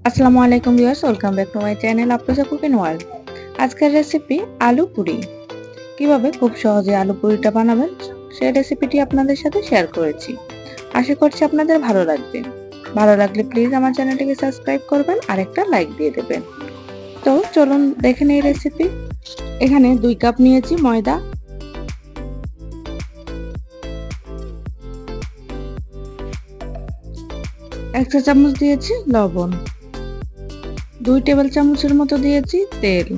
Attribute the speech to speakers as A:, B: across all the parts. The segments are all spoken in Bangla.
A: আসসালামু আলাইকুম viewers, welcome back to my channel Afroza cooking world. আজকের রেসিপি আলু পুরি। কিভাবে খুব সহজে আলু পুরিটা বানাবেন সেই রেসিপিটি আপনাদের সাথে শেয়ার করেছি। আশা করছি আপনাদের ভালো লাগবে। ভালো লাগলে প্লিজ আমার চ্যানেলটিকে সাবস্ক্রাইব করবেন আর একটা লাইক দিয়ে দেবেন। তো চলুন দেখে নেই রেসিপি। এখানে 2 কাপ নিয়েছি ময়দা, 1 চা চামচ দিয়েছি লবণ, 2 টেবিল চামচের মতো দিয়েছি তেল।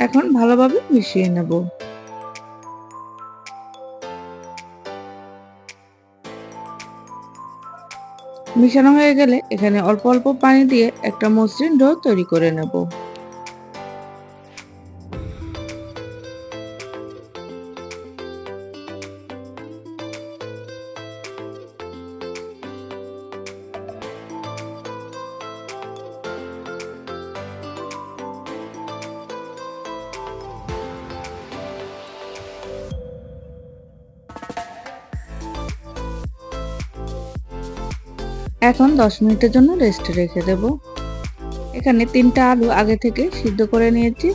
A: এখন ভালোভাবে মিশিয়ে নেব। মিশানো হয়ে গেলে এখানে অল্প অল্প পানি দিয়ে একটা মসৃণ ডো তৈরি করে নেব। এখন 10 মিনিটের জন্য রেস্টে রেখে দেব। এখানে 3টা আলু আগে থেকে সিদ্ধ করে নিয়েছি।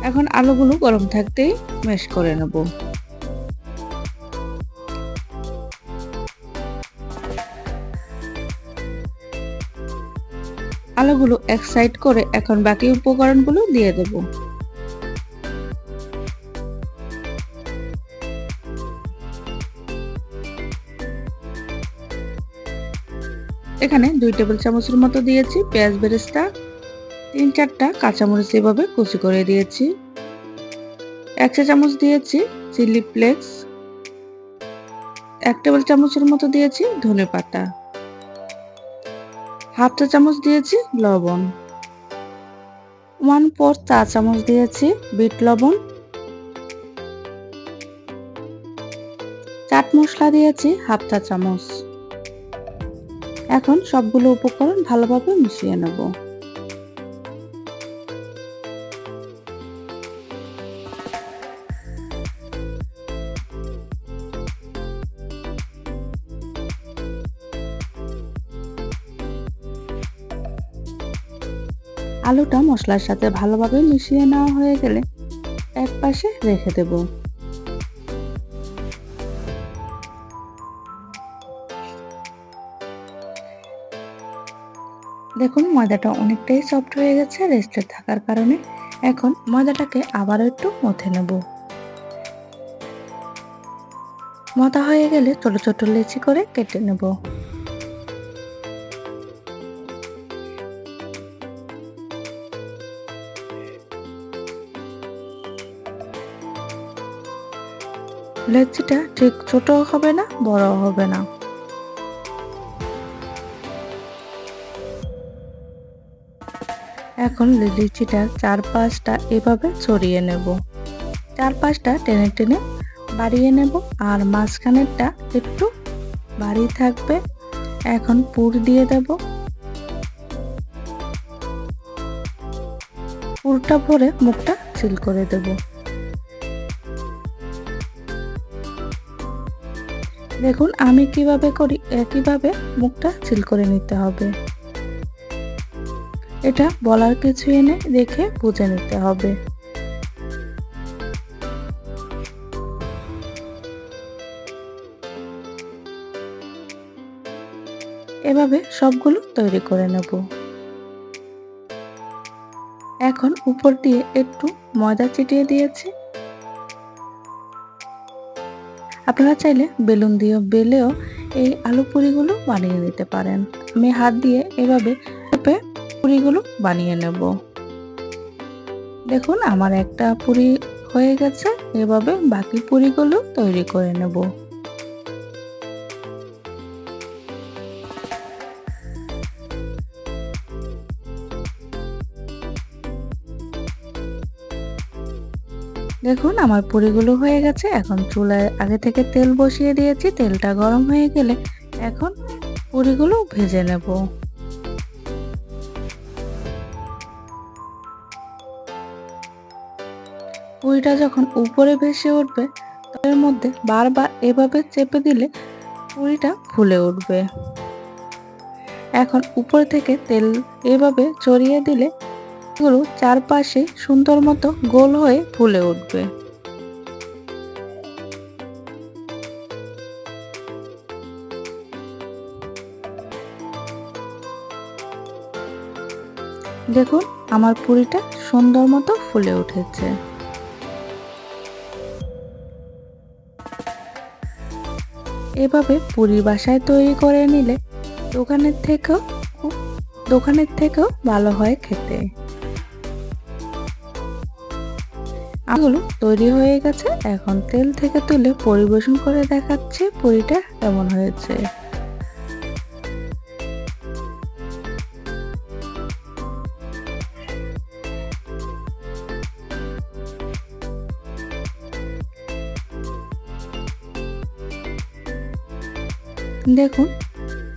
A: এখন আলুগুলো গরম থাকতেই ম্যাশ করে নেব। আলুগুলো এক সাইড করে এখন বাকি উপকরণগুলো দিয়ে দেব। এখানে 2 টেবিল চামচের মতো দিয়েছি পেঁয়াজ বেরেস্তা, 3-4টা কাঁচামরিচ এভাবে কুচি করে দিয়েছি। 1 চা চামচ দিয়েছি চিলি ফ্লেক্স, 1 টেবিল চামচের মতো দিয়েছি ধনেপাতা, হাফ চা চামচ দিয়েছি লবণ, 1/4 চা চামচ দিয়েছি বিট লবণ, চাট মশলা দিয়েছি হাফ চা চামচ। এখন সবগুলো উপকরণ ভালোভাবে মিশিয়ে নেব। আলুটা মশলার সাথে ভালোভাবে মিশিয়ে নেওয়া হয়ে গেলে এক পাশে রেখে দেব। দেখুন ময়দাটা অনেকটাই সফট হয়ে গেছে রেস্টে থাকার কারণে। এখন ময়দাটাকে আবারও একটু মথে নেব। মথা হয়ে গেলে ছোট ছোট লেচি করে কেটে নেব। লেচিটা ঠিক ছোট হবে না, বড় হবে না। এখন লিচিটার চারপাশটা এভাবে ছড়িয়ে নেব। চারপাশটা টেনে টেনে বাড়িয়ে নেব আর মাঝখানেরটা একটু ভারী থাকবে। এখন পুর দিয়ে দেব। পুরটা ভরে মুখটা সিল করে দেব। দেখুন আমি কিভাবে করি, একইভাবে মুখটা সিল করে নিতে হবে। এটা বলার কিছু এনে দেখে বুঝে নিতে হবে। এভাবে সবগুলো তৈরি করে নেব। এখন উপর দিয়ে একটু ময়দা ছিটিয়ে দিয়েছি। আপনারা চাইলে বেলুন দিয়ে বেলেও এই আলু পুরিগুলো বানিয়ে নিতে পারেন। আমি হাত দিয়ে এভাবে চেপে পুরিগুলো বানিয়ে নেব। দেখুন আমার একটা পুরি হয়ে গেছে। এভাবে বাকি পুরিগুলো তৈরি করে নেব। দেখুন আমার পুরিগুলো হয়ে গেছে। এখন চুলায় আগে থেকে তেল বসিয়ে দিয়েছি। তেলটা গরম হয়ে গেলে এখন পুরিগুলো ভেজে নেব। পুরিটা যখন উপরে ভেসে উঠবে, এর মধ্যে বারবার এভাবে চেপে দিলে পুরিটা ফুলে উঠবে। এখন উপর থেকে তেল এভাবে ছড়িয়ে দিলে এগুলো চারপাশে সুন্দর মতো গোল হয়ে ফুলে উঠবে। দেখুন আমার পুরিটা সুন্দর মতো ফুলে উঠেছে। এভাবে পুরি বাসায় তৈরি করে নিলে দোকানের থেকেও খুব দোকানের থেকেও ভালো হয় খেতে। এগুলো তৈরি হয়ে গেছে, এখন তেল থেকে তুলে পরিবেশন করে দেখাচ্ছি পুরিটা কেমন হয়েছে। দেখুন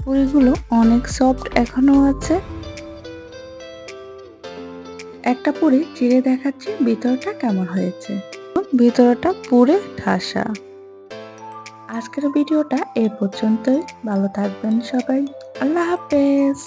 A: পুরিগুলো অনেক সফট এখনো আছে। একটা পুরি চিড়ে দেখাচ্ছি ভিতরটা কেমন হয়েছে। ভিতরটা পুরে ঠাসা। আজকের ভিডিওটা এ পর্যন্তই। ভালো থাকবেন সবাই। আল্লাহ হাফেজ।